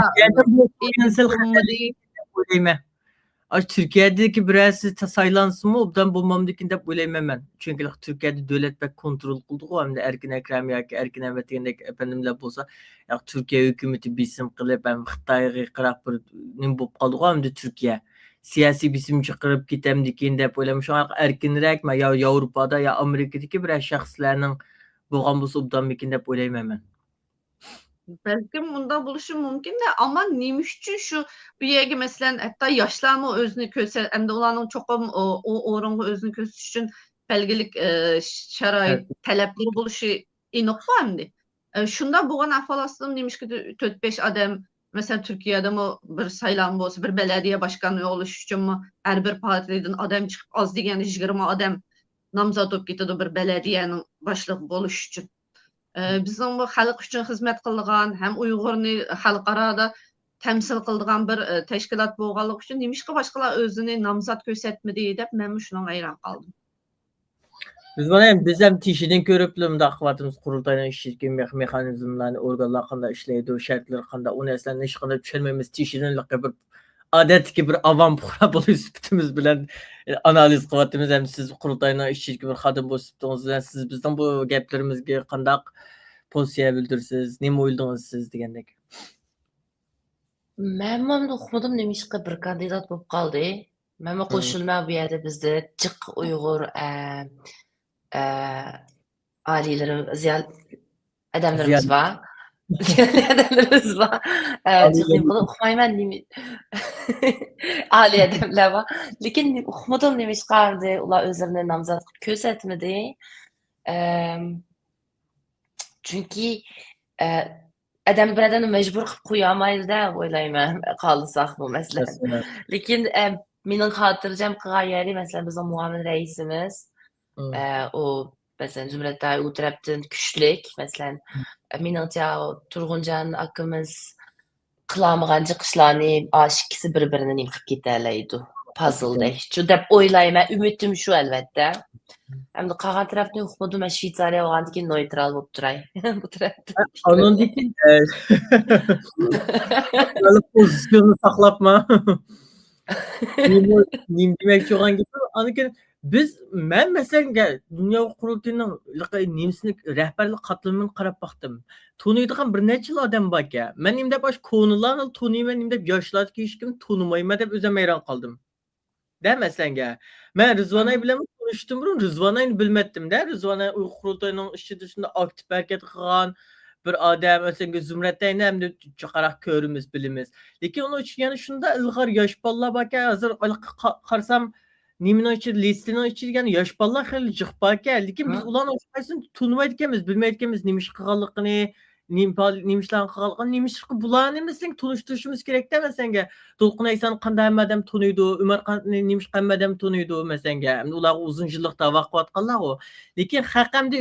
Türkiye'deki birisi saylansın mı? Obdan bulmamdakini dep o'ylayman men. Çünkü Türkiye'de devlet pek kontrol kıldı o hem de Erkin Ekrem yoki Erkin Emetgendek efendimler bolsa ya Türkiye hükümeti bisim qilib hem Xitoyga qarab bir nim bo'lib qoldi o hem de Türkiye. Siyasi bisim chiqarib ketamdikin deb o'ylayman. Şoňa erkinrakmi ya Yevropada ya Amerikadagi bir şahslarning bo'lgan bo'lsa obdanmikin deb o'ylayman men. Belki bunda buluşum mümkün de ama neymiş için şu bir yere mesela hatta yaşlar mı özünü köse hem de olanın çok o oranı özünü köse için belgelik şarait Evet. talepleri buluşu inok var mı? Şunda bu kadar falasım neymiş ki 4-5 adam mesela Türkiye'de mi bir saylan olsa bir belediye başkanı oluş için mi her bir partiden adam çıkıp az degen 20 adam namzat olup gitti bir belediyenin başlığı buluş için. Bizim bu halk üçün xizmet kıldıgan, hem Uygur'unu halkara temsil kıldıgan bir teşkilat bolganlyk üçün nimişki başkalar özünü namzat kösetmedi dep men şuna hayran kaldım. Biz hem tişidin körüplü müdahvatımız kurultayla işçilik mekanizmlarını organlar kanda işleydi, o şartlar kanda, o neslen iş kanda düşürmemiz tişidin bir adet ki bir avam program süpütümüz bilen analiz kıvatımız hem siz kurultayla işçilik bir kadın bu süpütünüz siz bizden bu gaplerimizge kandak pozitsiya bildirsiz, nima o'yladingiz siz degandek. Men mamda uqmadim nemishqa bir kandidat bo'lib qoldi. Men qo'shilma bu yerda bizda jiq Uyg'ur aliylarimiz, ziyoli odamlarimiz bor. Ziyoli odamlarimiz bor. Jiq nima uqmayman nima ali odamlar bor. Lekin uqmadim nemishqardi, ular o'zlarini nomzod qilib ko'rsatmadi. Chunki adam bir odamni majbur qilib qo'ya olmaydi-da, o'ylayman, qolsak bu masala. Lekin mening xotirjam qilgan yeri, masalan, bizning muavin raisimiz, u masalan Zumradda u tarafdan kuchlik, masalan, meningcha Turg'unjon akamiz qilolmagan chiqishlarni ikkisi bir-birini nima qilib ketalaydi, puzzledek. Shu deb o'ylayman, umidim shu albatta. Hamda qolgan tarafni uqmadim, men Shveysariya olgandan keyin neytral bo'lib turay. Bu tarafda. Onundikin pozisyonu saklapma. Neyim demek çok hangi aniken biz men mesela Dünya Kurultayının nemsini rehberlik katılımını qarab baktım. Tunuydigan bir neçe yıl adam bak ya. Men imde baş konularını tunuyman, imde yaşlardaki hiç kim tunumayman deb özüm hayran kaldım. Demesen men Rızvanay bilen konuştum burun Rızvanay'ını bilmettim de Rızvanay Uygur Kurultayının işi dışında aktif hareket kılgan bir adam mesela Zümret'ten hem de çıkarak körümüz bilimiz. Lekin onun için yani şunda ilgar yaş balla bak ya hazır karsam nimin için listinin için yani yaş balla hali cık bak ya. Lekin biz ulan olsaysın tunumaydıkemiz bilmeydikemiz nimiş kıgalıkını nimişlerin kıgalıkını nimiş bulan emesin tunuşturuşumuz gerek demesen Dolqun Aysan qanday madam tunuydu, Ömer nimiş qanday tunuydu mesela. Ular uzun yıllıkta vaqt atqanlar o. Lekin haqamda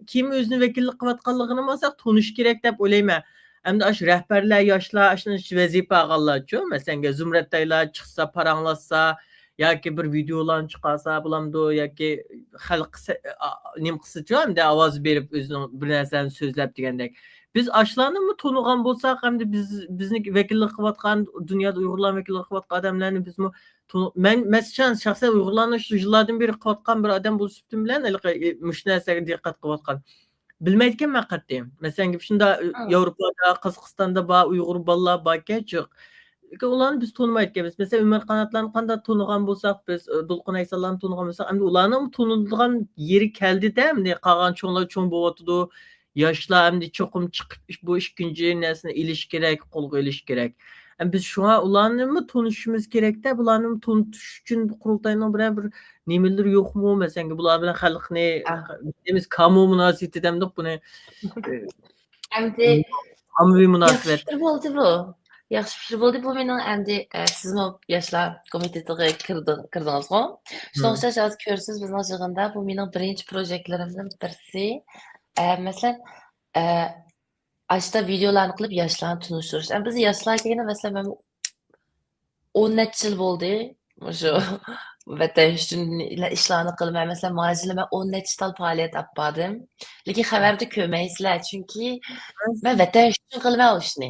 kim özünü vekillik qıvatqanlığını masak tunuş gerek dep o'ylayman. Hamda aş rehberler yaşlar aşını vazifa alganlarçı. Mesela Zumratdaylar chiqsa, paranglasa yoki bir videolar chiqarsa bulamdı yoki xalq nim qilsachi hamda ovoz berib o'zini bir narsani so'zlab degandek. Biz aşlarını mı tonugan bolsak hem de bizni vekillik kıvatkan dünyada Uygurlar vekillik kıvatkan adamlarını biz mi men mesela şahsen Uygurlarını şu yıllardan beri kıvatkan bir adam buluşuptum bilen müşnersege dikkat kıvatkan. Bilmeydiken ben kattayım. Mesela gibi şimdi Avrupa'da, Kazakstan'da ba Uygur ballar ba geçik. Ulanı biz tonumaydık biz. Mesela Ömer Kanatlarını kanda tonugan bolsak biz Dolqun Aysallarını tonugan bolsak hem de ulanı mı tonulduğun yeri keldi de mi? Kalan çoğunlar çoğun boğatıdı. Yaşlar hem de çokum çıkıp bu işkinci nesine ilişkirek, kolgu ilişkirek. Yani biz şu an ulanı mı tanışmamız gerek de bulanı mı tanış için bu kurultayla bir nimeler yok mu? Mesela bular bilen halk ne dediğimiz kamu münasebeti demdik bu ne? Hem de Amvi münasebet. yaxshi fikir bo'ldi bu. Yaxshi fikir bo'ldi bu mening endi siz yoshlar komitetiga kirdingizmi? Shunga o'xshash hozir ko'rsiz bizning yig'inda bu mening birinchi projektlarimdan birisi. Mesela açta videolarni qilib yoshlarni tunishtirish. Biz yoshlar kelganda mesela men 10 necha yil bo'ldi shu vatan uchun ishlarni qilmay mesela majlisda men 10 necha tal faoliyat olib bordim. Lekin xabarda ko'rmaysizlar chunki men vatan uchun qilmay ishni.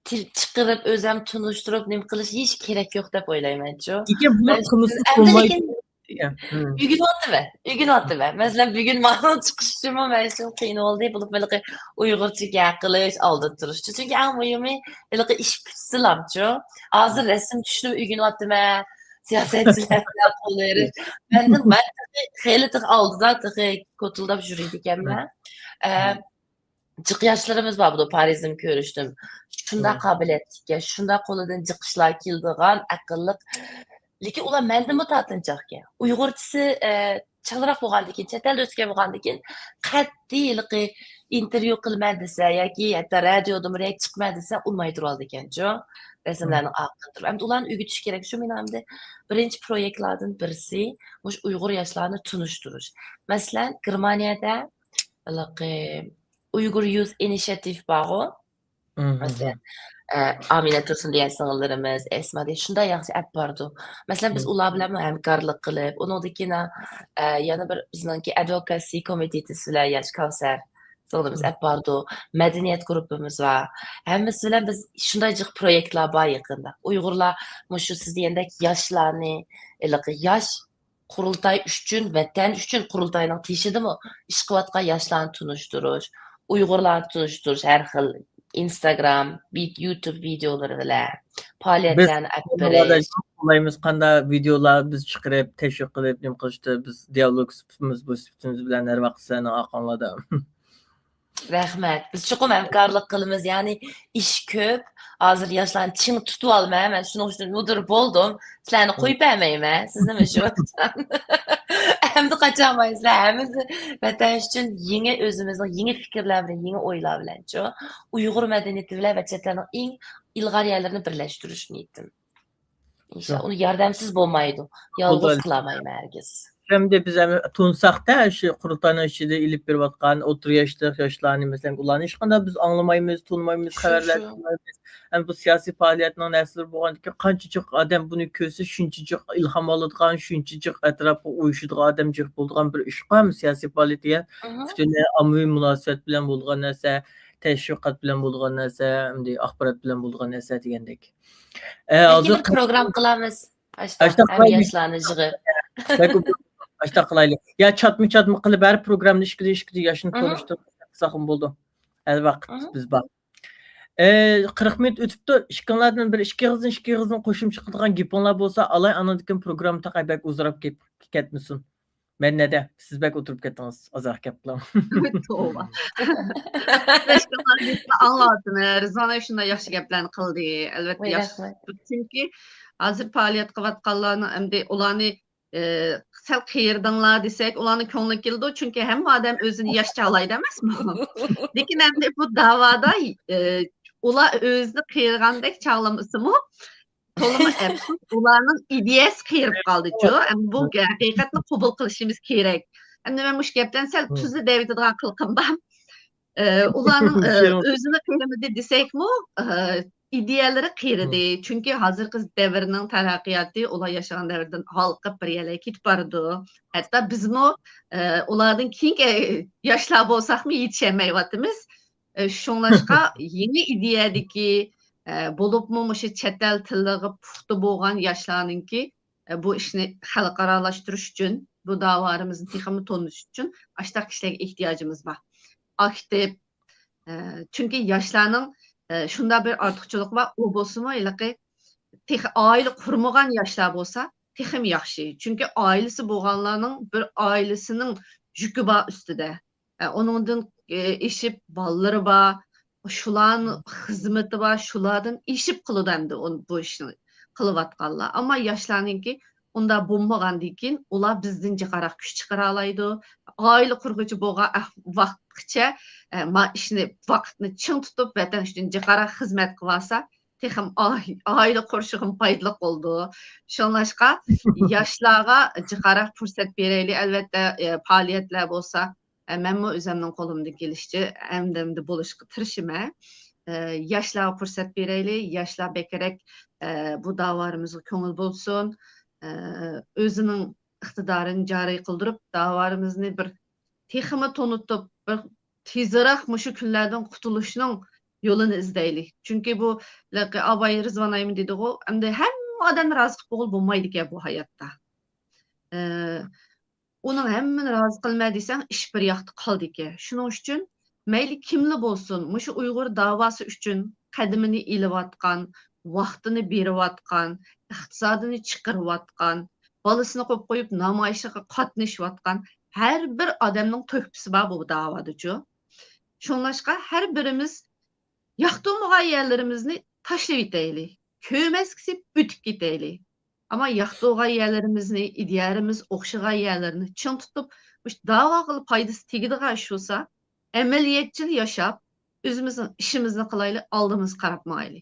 til chiqirib, o'zim tunishtirib, nima qilish hech kerak yo'q deb o'ylayman-chu. Nega Va buni qilmasa endi bo'lmaydi lekin degan. Ügünotdimi? Masalan, bugun ma'lum chiqishimi men uchun qiyin bo'ldi. Bo'lib bunaqa Uyg'urchaga qilish, oldin turishchi. Chunki eng muhimi bunaqa ish bitsalamchu. Hozir rasm tushunib ügünotyapman, siyosatchilar bilan qo'llarish. Men xeyli oldida ko'tildab yuriydi ekanman. Jiq yoshlarimiz bor bu Parizda ko'rishdim. Shunday qobiliyatga, shunday qo'lidan jiqishlar keldigan aqlli lekin ular mendimi tortinchoq ekan. Uyg'urchasi chalroq bo'lgandan keyin, chet elda o'sgan bo'lgandan keyin qat'iy intervyu qilma desa yoki hatto radioda muryak chiqma desa ulmay turoldi ekan-chu. Rasmlarni aqtirib. Endi ularni o'rgatish kerak. Shu menimda birinchi proyektlardan birisi mush Uyg'ur yoshlarni tunishtirish. Masalan, Germaniyada Uyghur Youth Initiative bor. Masalan, Amina Tursun degan singillarimiz, Esma degan shunday yaxshi app bordi. Masalan, biz ular bilan hamkorlik qilib, uningdagina yana bir bizningki advocacy komiteti bilan Yosh Kavsar singillarimiz app bordi. Madaniyat guruhimiz va hammasi bilan biz shunday jiq proyektlar bor yaqinda. Uyg'urlar mushu siz degandek yoshlarni, yosh qurultay uchun, vatan uchun qurultayning teshidimi ish qilayotgan yoshlarni tunishtirish, Uyg'urlarni tunishtirish har xil Instagram, YouTube videolari bilan faoliyatlarni olib berish. Biz qanday videolar biz chiqarib, tashviq qilib, nima qilishdi, biz dialogimiz bu sifatimiz bilan har vaqt seni aqonlarda. Rahmat. Biz chuqur hamkorlik qilamiz. Ya'ni ish ko'p. Hozir yoshlarni chin tutib olmayman. Men shuning uchun mudir bo'ldim. Sizlarni qo'yib bermayman. Siz nima shu vaqtdan? Endi qochamaysiz. Hammamiz vatan uchun yangi o'zimizning yangi fikrlar bilan, yangi o'ylar bilan-chu Uyg'ur madaniyati bilan va chet elning eng ilg'or yerlarini birlashtirish niyatim. İnşallah uni yordamsiz bo'lmaydi. Yolg'iz qilmayman hargiz. Hem de biz tunsaqda shu qurultayning ichida ilib berayotgan o'tir yoshlarni masalan ularni hech qanday biz anglamaymiz, tunmaymiz, xabarlar olmaymiz. Ham bu siyosiy faoliyatning nasli bo'lgandan qanchachiq odam buni ko'rsa shunchachiq ilhom oladigan, shunchachiq atrofga uyushadigan odam jiq bo'lgan bir ish qilamiz. Siyosiy faoliyat degan butunlay ommaviy munosabat bilan bo'lgan narsa, tashviqot bilan bo'lgan narsa, hamda axborot bilan bo'lgan narsa degandek. Hozir program qilamiz. Yoshlarni yig'ib. Başta qilaylik. Ya chatma qilib har programni ishkidi yoshini tanishtirib qilsam bo'ldi. Har vaqt biz bor. 40 minut o'tibdi. Ishqinglardan bir ikki qizning qo'shimcha qiladigan gapinglar bo'lsa, alay anadikin program taqaybak uzrab ketmasin. Men neda siz bak o'tirib ketdingiz. Ozroq gap qilaman. To'g'ri. Ishqinglarni angladingiz. Rizvona shunday yaxshi gaplarni qildi. Albatta yaxshi. Chunki hozir faoliyat qilayotganlarni endi ularni sel qiyirdinglar desak, ularni ko'ngli keldi. Chunki hamma odam o'zini yosh chog'laydi emasmi? Lekin endi bu da'voda ular o'zini qiyirgandek chog'lamasimi? To'limi afsus, ularning ideyasi qiyirib qoldi-chu. Bu haqiqatni qabul qilishimiz kerak. Endi men mush gapdan sal tuzli deydigan qilqim bor. Ularning o'zini qiyirmadi desakmi, ideyalari qiyirdi. Chunki hozirgi davrning taraqqiyoti ular yashagan davrdan halqib bir yerlarga ketib bordi. Hatto bizmi ulardan keyingi yoshlar bo'lsakmi yetishmayapmiz. Shunlashqa yangi ideyadagi bo'libmi o'sha chet el tiliga puxta bo'lgan yoshlarninki bu ishni xalqaralashtirish uchun, bu da'volarimizni texmi tonish uchun ashta kishilarga ehtiyojimiz bor. Aktiv. Chunki yoshlarning shunda bir ortiqchilik bor. U bo'lsa-mu, oila qurmagan yoshlar bo'lsa, texim yaxshi. Chunki oilasi bo'lganlarning bir oilasining yuki bor ustida. Onundan eshib balları bor, shularning xizmati bor, shulardan eshib qiladi endi bu ishni qilayotganlar. Ammo yoshlarningki unda bo'lmagandan keyin ular bizdan jiqaroq kuch chiqara oladi. Oila qurg'uchi bo'lgan vaqtgacha ishni vaqtni chin tutib vatan uchun jiqaroq xizmat qilsa, texim oila qurishim foydali bo'ldi. Shunlashqa yoshlarga jiqaroq fursat beraylik. Albatta faoliyatlar bo'lsa, menmi o'zimning qo'limdan kelishicha hamdamda bo'lishga tirishiman. Yoshlarga fursat beraylik. Yoshlar bekerak bu da'vorimizga ko'ngil bo'lsin. O'zining iqtidorini joriy qildirib, da'vorimizni bir texmi tonutib, bir tezroq mushu kunlardan qutulishning yolunu izleyli. Çünkü bu Abay Rızvan Ayım dedi o, hem de hem adam razı kılıp olmaydı ki bu hayatta. Onun hemmini razı kılmadıysan iş bir yaxtı kaldı ki. Şunun üçün meyli kimli bolsun, muşu Uygur davası üçün kadimini ilivatkan, vaxtını berivatkan, iqtisadını çıkırvatkan, balısını koyup namayışıqa qatnışvatkan her bir adamның töhpisi var bu davadıcı. Şunlaşqa her birimiz yaxtılmağa yerlerimizni taşlayıp giteyli. Köymeskisi bütüp giteyli. Ama yaxtılmağa yerlerimizni, idiyarimiz, oxşağa yerlerini çın tutup, dava qılıp paydası tegidiği şolsa, əməliyyatçıl yaşap, özümüzün işimizni qılaylı, aldığımız qarapmaylı.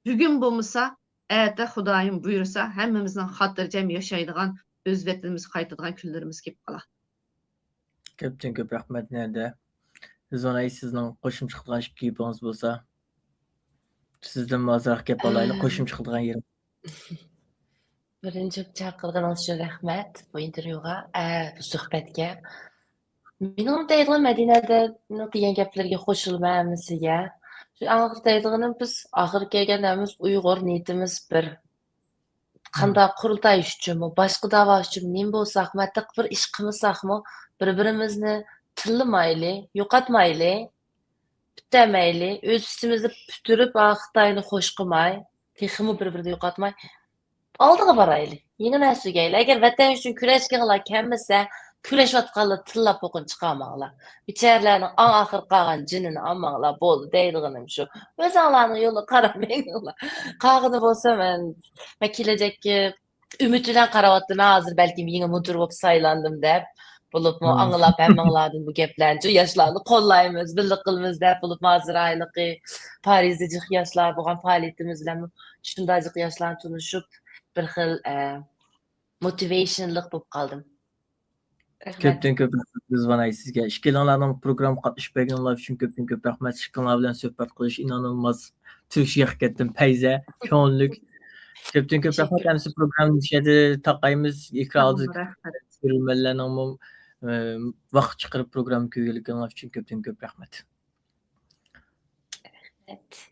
Bugün bulmuşsa, əyətdə Xudayım buyursa, həmmimizin xatırcam yaşaydığan, öz vətənimizi qaytadığan günlərimiz kep qala. Köpten köp rahmet nerede? Rızvan Ay sizden qoşumçu qılgan gepiniz bolsa, sizden mazrak gep alaylı, qoşumçu qılgan yerim. Birinci çağırganınız üçün rəhmət bu intervyuga, bu söhbətə. Mening deyilgan Madinada degan gaplarga qo'shilmayman sizga. Shu og'ir deyilganim biz og'ir kelganimiz Uyg'ur niyatimiz bir. Qanday qurultay uchunmi, boshqa davo uchun nima bo'lsaqmi, hatto bir ish qilmasaqmi, bir-birimizni tillamayli, yo'qotmayli, bitamayli, o'z ishimizni puturib, Xitoyni xo'sh qilmay, texmi bir-birini yo'qotmay, oldiga borayli. Yeni narsaga ayli. Agar vatan uchun kurashganlar kelmasa, kurashayotganlar tillab o'qin chiqamanglar. Bicharalarning oxir qolgan jinini olmanglar, bo'ldi deydiganim shu. O'zinglarning yo'lga qaramanglar. Qolgani bo'lsa men kelajakka umid bilan qarayapman. Hozir balki yangi mudir bo'lib saylandim deb. Bulupmu anglab hammanglardan bu gaplarni yoshlarni qo'llaymiz, birlik qilamiz deb bo'lib hozir ayliqi Parizda jiq yoshlar bo'lgan faoliyatimiz bilan shunday jiq yoshlarni tunishib bir xil motivationliq bo'lib qoldim. Köpten köp rahmet Rızvan Ay sizge. İşkelanlardan program qatnışıp berganlar üçün köpten köp rahmet. Şıkkınlar bilen söhbət qilish inanılmaz. Türkçe ketdim peyze, ko'nlik. Köpten köp rahmet. Hemsi program düşedi, taqayımız, ikradı görülmelerinin vaqt çıkarıp program köylükler üçün köpten köp rahmet. Evet.